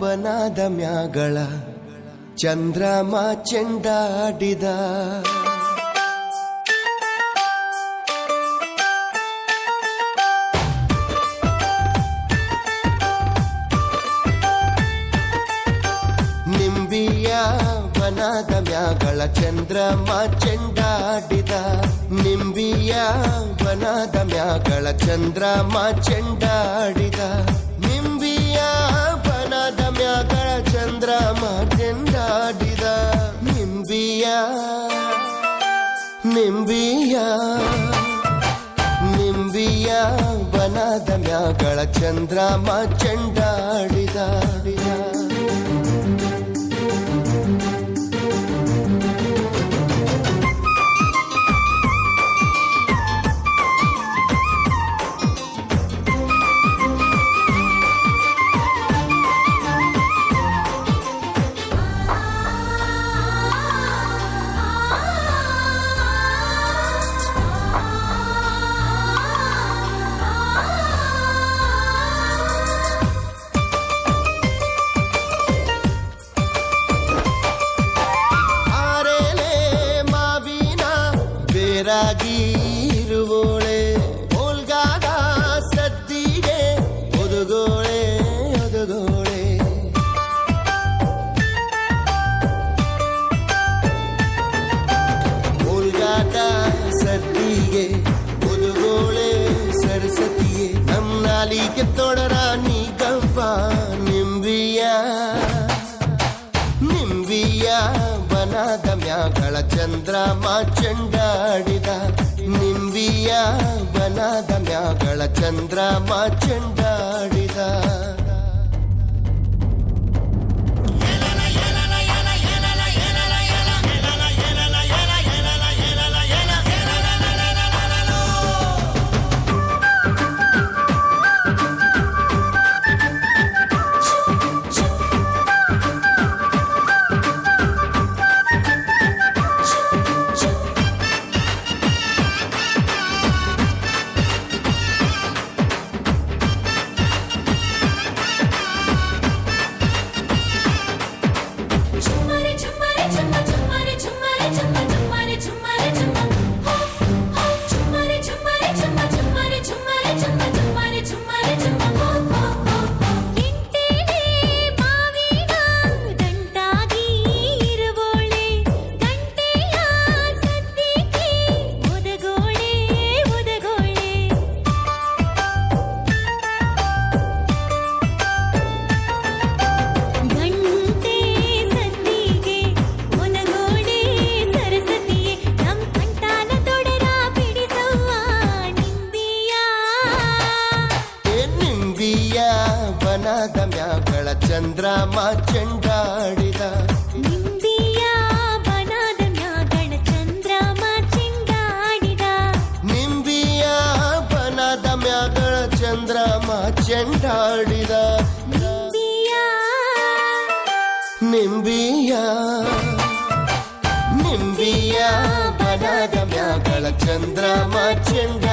ಬನಾದ ಮ್ಯಾಗಳ ಚಂದ್ರಮ ಚೆಂಡಾಡಿದ ನಿಂಬಿಯ ಬನಾದ ಮ್ಯಾಗಳ ಚಂದ್ರಮ ಚೆಂಡಾಡಿದ ನಿಂಬಿಯ ಬನಾದ ಮ್ಯಾಗಳ ಚಂದ್ರಮ ಚೆಂಡಾಡಿದ ನಿಂಬಿಯ ಬನಾದ ಮ್ಯಾಗಳ ಚಂದ್ರಮ ಚೆಂಡಾಡಿದ ನಿಂಬಿಯ ನಿಂಬಿಯ ನಿಂಬಿಯ ಬನಾದ ಮ್ಯಾಗಳ ಚಂದ್ರಮ ಚೆಂಡಾಡಿದ ರಾಗಿರುವೋಳೆ ಓಲ್ಗಾದ ಸದ್ದಿಗೆ ಒದುಗೋಳೆ ಒದುಗೋಳೆ ಓಲ್ಗಾದ ಸದ್ದಿಗೆ ಒದುಗೋಳೆ ಸರಸ್ವತಿಯೇ ನಮ್ಮ ನಾಲಿಗೆ ತೊಡರ ನೀ ಗವ್ವ ನಿಂಬಿಯ ನಿಂಬಿಯ ಬನಾದ ಮ್ಯಾಗಳ ಚಂದ್ರಮ ಚೆಂಡಾಡಿದ ನಿಂಬಿಯ ಬನಾದ ಮ್ಯಾಗಳ ಚಂದ್ರಮ ಚೆಂಡಾಡಿದ ಬನಾದ ಮ್ಯಾಗಳ ಚಂದ್ರಮ ಚೆಂಡಾಡಿದ ನಿಂಬಿಯ ಬನಾದ ಮ್ಯಾಗಳ ಚಂದ್ರಮ ಚೆಂಡಾಡಿದ ನಿಂಬಿಯ ಬನಾದ ಮ್ಯಾಗಳ ಚಂದ್ರಮ ಚೆಂಡಾಡಿದ ನಿಂಬಿಯ ನಿಂಬಿಯ ಬನಾದ ಮ್ಯಾಗಳ ಚಂದ್ರಮ ಚೆಂಡ